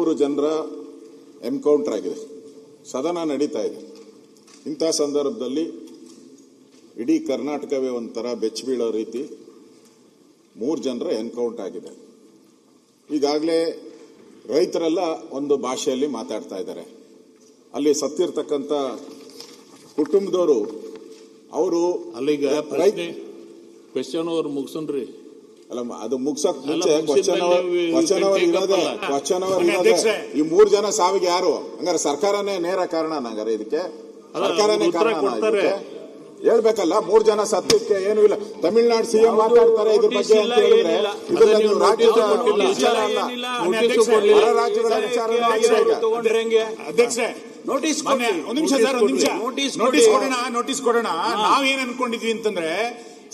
3 ಜನರ ಎನ್ಕೌಂಟರ್ ಆಗಿದೆ. ಸದನ ನಡೀತಾ ಇದೆ. ಇಂಥ ಸಂದರ್ಭದಲ್ಲಿ ಇಡೀ ಕರ್ನಾಟಕವೇ ಒಂಥರ ಬೆಚ್ಚ ಬೀಳೋ ರೀತಿ 3 ಜನರ ಎನ್ಕೌಂಟರ್ ಆಗಿದೆ. ಈಗಾಗಲೇ ರೈತರೆಲ್ಲ ಒಂದು ಭಾಷೆಯಲ್ಲಿ ಮಾತಾಡ್ತಾ ಇದ್ದಾರೆ. ಅಲ್ಲಿ ಸತ್ತಿರ್ತಕ್ಕಂಥ ಕುಟುಂಬದವರು ಅವರು ಅಲ್ಲಿಗ ಕ್ವೆಶ್ಚನ್ ಅವ್ರು ಮುಗಿಸನ್ರಿ. ಅಲ್ಲ, ಅದು ಮುಗ್ಸಕ್ ಮುಂಚೆ ಕ್ವಶನ್ ಅವರ್ ಇರೋದೇ ಈ 3 ಜನ ಸಾವಿಗೆ ಯಾರು? ಹಂಗಾರೆ ಸರ್ಕಾರನೇ ನೇರ ಕಾರಣ. ಹಂಗಾರೆ ಇದಕ್ಕೆ ಸರ್ಕಾರನೇ ಕಾರಣ ಹೇಳ್ಬೇಕಲ್ಲ. 3 ಜನ ಸತ್ಯಕ್ಕೆ ಏನೂ ಇಲ್ಲ. ತಮಿಳುನಾಡು ಸಿಎಂ ಮಾತಾಡ್ತಾರೆ ಇದ್ರ ಬಗ್ಗೆ ಅಂತ ಹೇಳಿದ್ರೆ ಅಧ್ಯಕ್ಷರೇ ನೋಟಿಸ್ ಕೊಡೋಣ. ನಾವೇನ್ ಅನ್ಕೊಂಡಿದ್ವಿ ಅಂತಂದ್ರೆ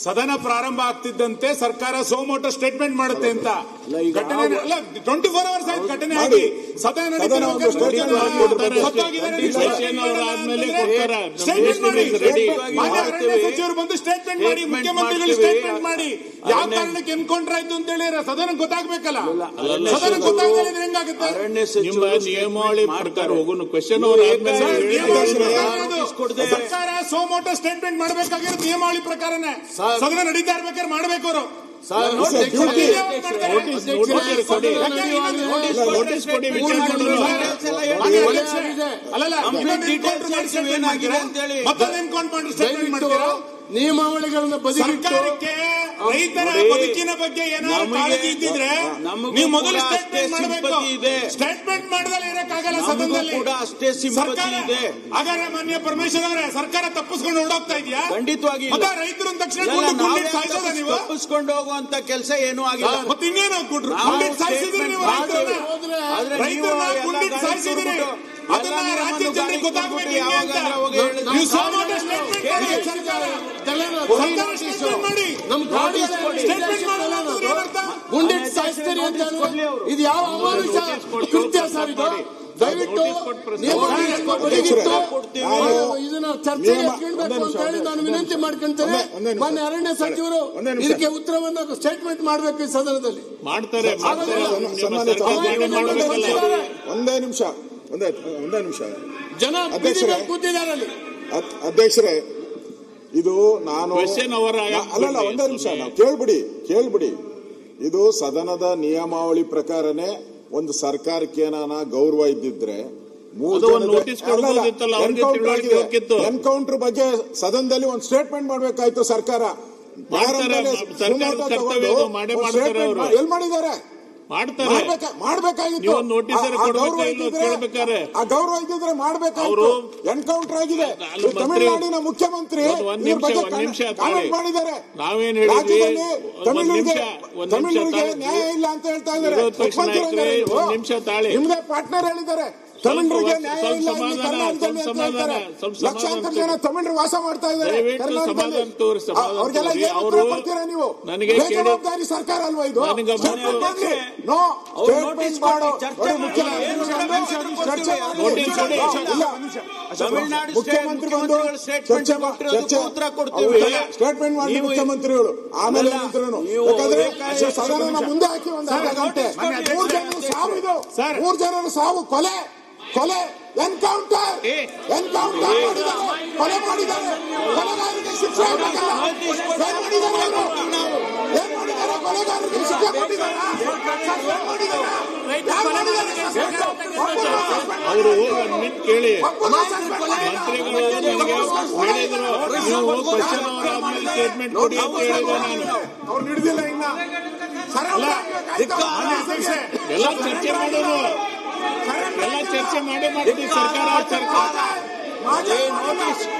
ಸದನ ಪ್ರಾರಂಭ ಆಗ್ತಿದ್ದಂತೆ ಸರ್ಕಾರ ಸೋಮೋಟೋ ಸ್ಟೇಟ್ಮೆಂಟ್ ಮಾಡುತ್ತೆ ಅಂತ. ಘಟನೆ 24 ಅವರ್ಸ್ ಆಯ್ತು ಘಟನೆ ಆಗಿ. ಸದನ ಸಚಿವರು ಬಂದು ಸ್ಟೇಟ್ಮೆಂಟ್ ಮಾಡಿ, ಮುಖ್ಯಮಂತ್ರಿಗಳು ಸ್ಟೇಟ್ಮೆಂಟ್ ಮಾಡಿ ಯಾವ ಕಾರಣಕ್ಕೆ ಎನ್ಕೌಂಟರ್ ಆಯ್ತು ಅಂತ ಹೇಳಿ ಸದನ ಗೊತ್ತಾಗ್ಬೇಕಲ್ಲ. ಸದನ ಗೊತ್ತಾಗಲಿದ್ರೆ ಹೆಂಗಾಗುತ್ತೆ? ನಿಯಮಾವಳಿ ಪ್ರಕಾರ ಹೋಗೋಣ. ಕ್ವೆಶ್ಚನ್ ಸರ್ಕಾರ ಸೋಮೋಟೋ ಸ್ಟೇಟ್ಮೆಂಟ್ ಮಾಡಬೇಕಾಗಿರೋದು ನಿಯಮಾವಳಿ ಪ್ರಕಾರನೇ. ಸದನ ನಡೀತಾ ಇರ್ಬೇಕಾದ್ರೆ ಮಾಡ್ಬೇಕು ಅವರು. ನಿಯಮಾವಳಿಗಳನ್ನ ಸರ್ಕಾರಕ್ಕೆ ರೈತರ ಬದುಕಿನ ಬಗ್ಗೆ ಏನಾದ್ರು ಕಾಳಜಿ ಇದ್ದಿದ್ರೆ ನೀವು ಮೊದಲು ಸ್ಟೇಟ್ಮೆಂಟ್ ಮಾಡಬೇಕು. ಸ್ಟೇಟ್ಮೆಂಟ್ ಮಾಡದಲ್ಲಿ ಇರಕ್ಕಾಗಲ್ಲ ಸದನದಲ್ಲಿ. ಹಾಗಾದ್ರೆ ಮಾನ್ಯ ಪರಮೇಶ್ವರ್ ಅವರೇ, ಸರ್ಕಾರ ತಪ್ಪಿಸ್ಕೊಂಡು ಹೊರಡೋಗ್ತಾ ಇದೆಯಾ? ಖಂಡಿತವಾಗಿ ರೈತರು ತಕ್ಷಣ ನೀವು ತಪ್ಪಿಸ್ಕೊಂಡು ಹೋಗುವಂತ ಕೆಲಸ ಏನೂ ಆಗಿಲ್ಲ. ಮತ್ತೆ ಇನ್ನೇನು ಗುಂಡಿಟ್ಟು ಸಾಯಿಸಿದ್ರಿ ನೀವು ರೈತರನ್ನ ಗುಂಡಿಟ್ಟು ಸಾಯಿಸಿದ್ರಿ. ಅದನ್ನ ರಾಜ್ಯ ಜನರಿಗೆ ಗೊತ್ತಾಗಬೇಕು. ಗುಂಡಿಟ್ಟು ಸಾಯಿಸ್ತೀರಿ ಅಂತ ಇದು ಯಾವ ಅಮಾನುಷ ಕೃತ್ಯ ಸರ್? ಇದು ದಯವಿಟ್ಟು ಇದನ್ನ ಚರ್ಚೆಗೆ ಕೇಳಬೇಕು ಅಂತ ಹೇಳಿ ನಾನು ವಿನಂತಿ ಮಾಡ್ಕೊಂತೇನೆ. ಮಾನ್ಯ ಅರಣ್ಯ ಸಚಿವರು ಇದಕ್ಕೆ ಉತ್ತರವನ್ನು ಸ್ಟೇಟ್ಮೆಂಟ್ ಮಾಡಬೇಕು ಈ ಸದನದಲ್ಲಿ. ಮಾಡ್ತಾರೆ. ಒಂದೇ ನಿಮಿಷ ಜನ ಕೂತಿದ್ದಾರೆ ಅಲ್ಲಿ. ಅಧ್ಯಕ್ಷರೇ, ಇದು ನಾನು ಅಲ್ಲಲ್ಲ, ಒಂದೇ ನಿಮಿಷ ನಾವು ಕೇಳ್ಬಿಡಿ. ಇದು ಸದನದ ನಿಯಮಾವಳಿ ಪ್ರಕಾರನೇ ಒಂದು ಸರ್ಕಾರಕ್ಕೆ ಏನಾನ ಗೌರವ ಇದ್ದಿದ್ರೆ ಎನ್ಕೌಂಟರ್ ಬಗ್ಗೆ ಸದನದಲ್ಲಿ ಒಂದು ಸ್ಟೇಟ್ಮೆಂಟ್ ಮಾಡ್ಬೇಕಾಯ್ತು ಸರ್ಕಾರ. ಎಲ್ ಮಾಡಿದ್ದಾರೆ? ಮಾಡ್ಬೇಕಾಗಿತ್ತು. ಆ ಗೌರವ ಇದ್ದಿದ್ರೆ ಮಾಡ್ಬೇಕಾಯ್ತು. ಎನ್ಕೌಂಟರ್ ಆಗಿದೆ. ತಮಿಳುನಾಡಿನ ಮುಖ್ಯಮಂತ್ರಿ ಕಾಮೆಂಟ್ ಮಾಡಿದ್ದಾರೆ. ರಾಜ್ಯದಲ್ಲಿ ತಮಿಳರಿಗೆ ನ್ಯಾಯ ಇಲ್ಲ ಅಂತ ಹೇಳ್ತಾ ಇದ್ದಾರೆ. ನಿಮ್ದೇ ಪಾರ್ಟ್ನರ್ ಹೇಳಿದ್ದಾರೆ ತಮಿಳರಿಗೆ ನ್ಯಾಯ ಇಲ್ಲ ಕರ್ನಾಟಕದಲ್ಲಿ ಅಂತ ಹೇಳ್ತಾರೆ. ಲಕ್ಷಾಂತರ ಜನ ತಮಿಳರು ವಾಸ ಮಾಡ್ತಾ ಇದ್ದಾರೆ ಕರ್ನಾಟಕದಲ್ಲಿ. ಅವ್ರಿಗೆಲ್ಲ ಏನು ಉತ್ತರ ಕೊಡ್ತೀರಾ ನೀವು? ಬೇಜವಾಬ್ದಾರಿ ಸರ್ಕಾರ ಅಲ್ವಾ ಇದು? ನೋ ಸ್ಟೇಟ್ಮೆಂಟ್ ಮಾಡೋ ಮುಖ್ಯಮಂತ್ರಿ ಬಂದು ಸ್ಟೇಟ್ಮೆಂಟ್ ಮಾಡಿ ಮುಖ್ಯಮಂತ್ರಿಗಳು ಆಮೇಲೆ ಯಾಕಂದ್ರೆ ಸದನ ಮುಂದೆ ಹಾಕಿ ಒಂದು ಅರ್ಧ ಗಂಟೆ 3 ಜನರ ಸಾವು ಕೊಲೆ ಎನ್ಕೌಂಟರ್ ಮಾಡಿದ್ದಾರೆ. ಕೊಲೆ ಮಾಡಿದ್ದಾರೆ. ಕೊಲೆಗಾರರಿಗೆ ಶಿಕ್ಷೆ ಆಗಬೇಕಲ್ಲ. ಏನ್ ಮಾಡಿದ್ದಾರೆ? ಕೊಲೆಗಾರರಿಗೆ ಶಿಕ್ಷೆ ಕೊಟ್ಟಿದ್ದಾರೆ. ಅವರು ಕೇಳಿ ಮಂತ್ರಿಗಳು ಹೇಳಿದ್ರು ಕ್ವೆಶ್ಚನ್ ಅವರ್ ಆದ್ಮೇಲೆ ಸ್ಟೇಟ್ಮೆಂಟ್ ಕೊಡಿ ಅಂತ ಹೇಳಿದೆ ನಾನು. ಅವ್ರು ಹಿಡಿದಿಲ್ಲ ಇನ್ನ. ಎಲ್ಲ ಚರ್ಚೆ ಮಾಡೋದು, ಎಲ್ಲ ಚರ್ಚೆ ಮಾಡಿ ಸರ್ಕಾರ